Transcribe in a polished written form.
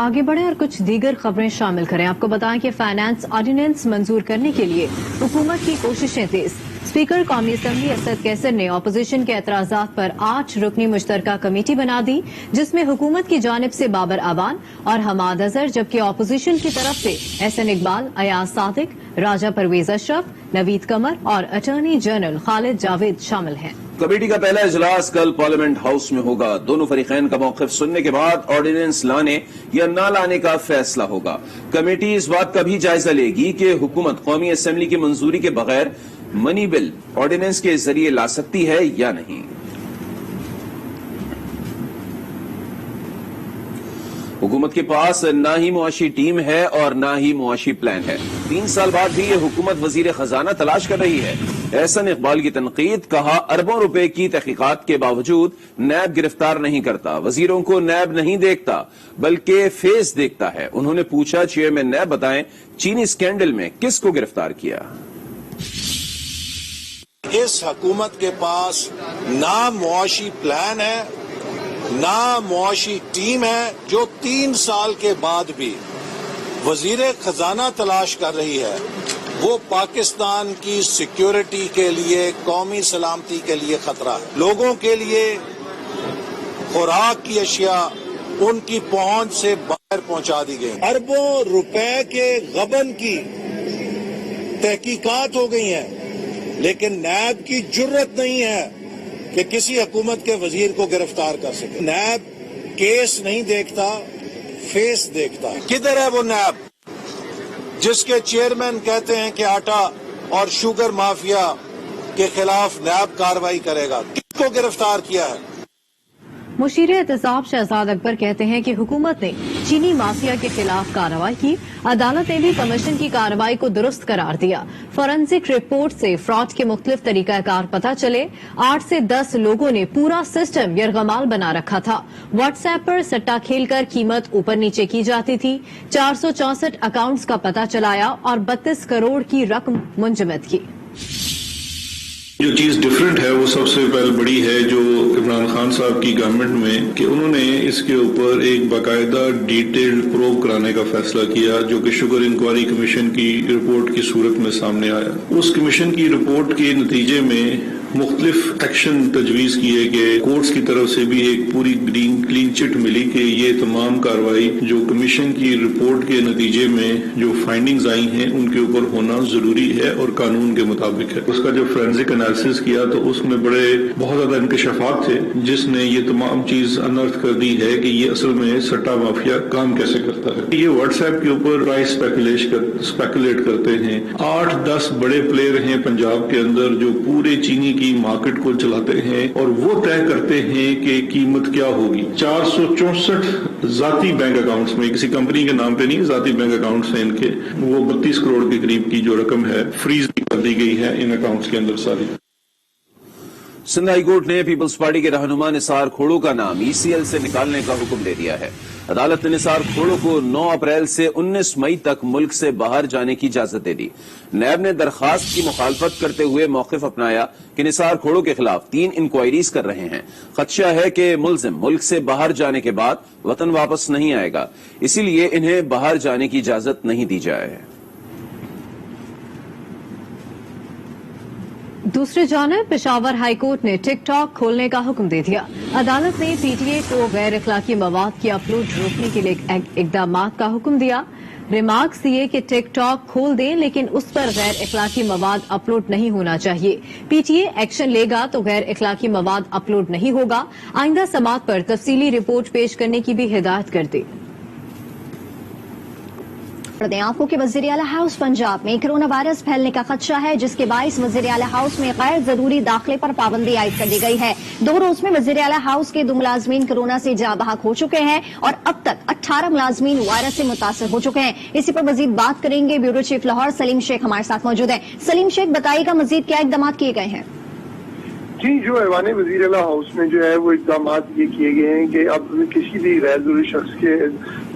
آگے بڑھیں اور کچھ دیگر خبریں شامل کریں. آپ کو بتائیں کہ فائنانس آرڈیننس منظور کرنے کے لیے حکومت کی کوششیں تیز. اسپیکر قومی اسمبلی اسد کیسر نے اپوزیشن کے اعتراضات پر 8 رکنی مشترکہ کمیٹی بنا دی، جس میں حکومت کی جانب سے بابر اعوان اور حماد اظہر، جبکہ اپوزیشن کی طرف سے احسن اقبال، ایاز صادق، راجہ پرویز اشرف، نوید قمر اور اٹارنی جنرل خالد جاوید شامل ہیں. کمیٹی کا پہلا اجلاس کل پارلیمنٹ ہاؤس میں ہوگا. دونوں فریقین کا موقف سننے کے بعد آرڈیننس لانے یا نہ لانے کا فیصلہ ہوگا. کمیٹی اس بات کا بھی جائزہ لے گی کہ حکومت قومی اسمبلی کی منظوری کے بغیر منی بل آرڈیننس کے ذریعے لا سکتی ہے یا نہیں. حکومت کے پاس نہ ہی معاشی ٹیم ہے اور نہ ہی معاشی پلان ہے. 3 سال بعد بھی یہ حکومت وزیر خزانہ تلاش کر رہی ہے. احسن اقبال کی تنقید، کہا اربوں روپے کی تحقیقات کے باوجود نیب گرفتار نہیں کرتا. وزیروں کو نیب نہیں دیکھتا بلکہ فیس دیکھتا ہے. انہوں نے پوچھا چیئرمین نیب بتائیں چینی اسکینڈل میں کس کو گرفتار کیا. اس حکومت کے پاس نہ معاشی پلان ہے نہ معاشی ٹیم ہے، جو 3 سال کے بعد بھی وزیر خزانہ تلاش کر رہی ہے. وہ پاکستان کی سیکیورٹی کے لیے، قومی سلامتی کے لیے خطرہ ہے. لوگوں کے لیے خوراک کی اشیاء ان کی پہنچ سے باہر پہنچا دی گئی. اربوں روپے کے غبن کی تحقیقات ہو گئی ہیں، لیکن نیب کی جرت نہیں ہے کہ کسی حکومت کے وزیر کو گرفتار کر سکے. نیب کیس نہیں دیکھتا، فیس دیکھتا. کدھر ہے وہ نیب جس کے چیئرمین کہتے ہیں کہ آٹا اور شوگر مافیا کے خلاف نیب کارروائی کرے گا؟ کس کو گرفتار کیا ہے؟ مشیر احتساب شہزاد اکبر کہتے ہیں کہ حکومت نے چینی مافیا کے خلاف کارروائی کی. عدالت نے بھی کمیشن کی کارروائی کو درست قرار دیا. فورنزک رپورٹ سے فراڈ کے مختلف طریقہ کار پتہ چلے. 8 سے 10 لوگوں نے پورا سسٹم یرغمال بنا رکھا تھا. واٹس ایپ پر سٹا کھیل کر قیمت اوپر نیچے کی جاتی تھی. 464 اکاؤنٹس کا پتہ چلایا اور 32 کروڑ کی رقم منجمد کی. جو چیز ڈفرینٹ ہے وہ سب سے پہلے بڑی ہے جو عمران خان صاحب کی گورنمنٹ میں، کہ انہوں نے اس کے اوپر ایک باقاعدہ ڈیٹیلڈ پروب کرانے کا فیصلہ کیا، جو کہ شوگر انکوائری کمیشن کی رپورٹ کی صورت میں سامنے آیا. اس کمیشن کی رپورٹ کے نتیجے میں مختلف ایکشن تجویز کیے کہ کورٹس کی طرف سے بھی ایک پوری کلین چٹ ملی کہ یہ تمام کارروائی جو کمیشن کی رپورٹ کے نتیجے میں جو فائنڈنگز آئی ہیں ان کے اوپر ہونا ضروری ہے اور قانون کے مطابق ہے. اس کا جو فورینزک انالیسس کیا تو اس میں بہت زیادہ انکشافات تھے، جس نے یہ تمام چیز انرتھ کر دی ہے کہ یہ اصل میں سٹا مافیا کام کیسے کرتا ہے. یہ واٹس ایپ کے اوپر پرائس اسپیکولیٹ کرتے ہیں. 8-10 بڑے پلیئر ہیں پنجاب کے اندر جو پورے چینی کی مارکیٹ کو چلاتے ہیں اور وہ طے کرتے ہیں کہ قیمت کیا ہوگی. 464 ذاتی بینک اکاؤنٹس میں، کسی کمپنی کے نام پہ نہیں، ذاتی بینک اکاؤنٹس ہیں ان کے، وہ 32 کروڑ کے قریب کی جو رقم ہے فریز کر دی گئی ہے ان اکاؤنٹس کے اندر ساری. سندھ ہائی کورٹ نے پیپلز پارٹی کے رہنما نثار کھوڑو کا نام ECL سے نکالنے کا حکم دے دیا ہے. عدالت نے نثار کھوڑو کو 9 اپریل سے 19 مئی تک ملک سے باہر جانے کی اجازت دے دی. نیب نے درخواست کی مخالفت کرتے ہوئے موقف اپنایا کہ نثار کھوڑو کے خلاف 3 انکوائریز کر رہے ہیں. خدشہ ہے کہ ملزم ملک سے باہر جانے کے بعد وطن واپس نہیں آئے گا، اسی لیے انہیں باہر جانے کی اجازت نہیں دی جائے. دوسری جانب پشاور ہائی کورٹ نے ٹک ٹاک کھولنے کا حکم دے دیا. عدالت نے PTI کو غیر اخلاقی مواد کی اپلوڈ روکنے کے لیے اقدامات کا حکم دیا. ریمارکس دیے کہ ٹک ٹاک کھول دیں لیکن اس پر غیر اخلاقی مواد اپلوڈ نہیں ہونا چاہیے. PTI ایکشن لے گا تو غیر اخلاقی مواد اپلوڈ نہیں ہوگا. آئندہ سماعت پر تفصیلی رپورٹ پیش کرنے کی بھی ہدایت کر دی. آپ کو کہ وزیر اعلیٰ ہاؤس پنجاب میں کرونا وائرس پھیلنے کا خدشہ ہے، جس کے باعث وزیر اعلیٰ ہاؤس میں غیر ضروری داخلے پر پابندی عائد کر دی گئی ہے. 2 روز میں وزیر اعلیٰ ہاؤس کے 2 ملازمین کرونا سے جاں بحق ہو چکے ہیں اور اب تک 18 ملازمین وائرس سے متاثر ہو چکے ہیں. اسی پر مزید بات کریں گے. بیورو چیف لاہور سلیم شیخ ہمارے ساتھ موجود ہیں. سلیم شیخ، بتائیے گا مزید کیا اقدامات کیے گئے ہیں؟ جی، جو ایوان وزیر اعلیٰ ہاؤس میں جو ہے وہ اقدامات یہ کیے گئے ہیں کہ اب کسی بھی غیر ضروری شخص کے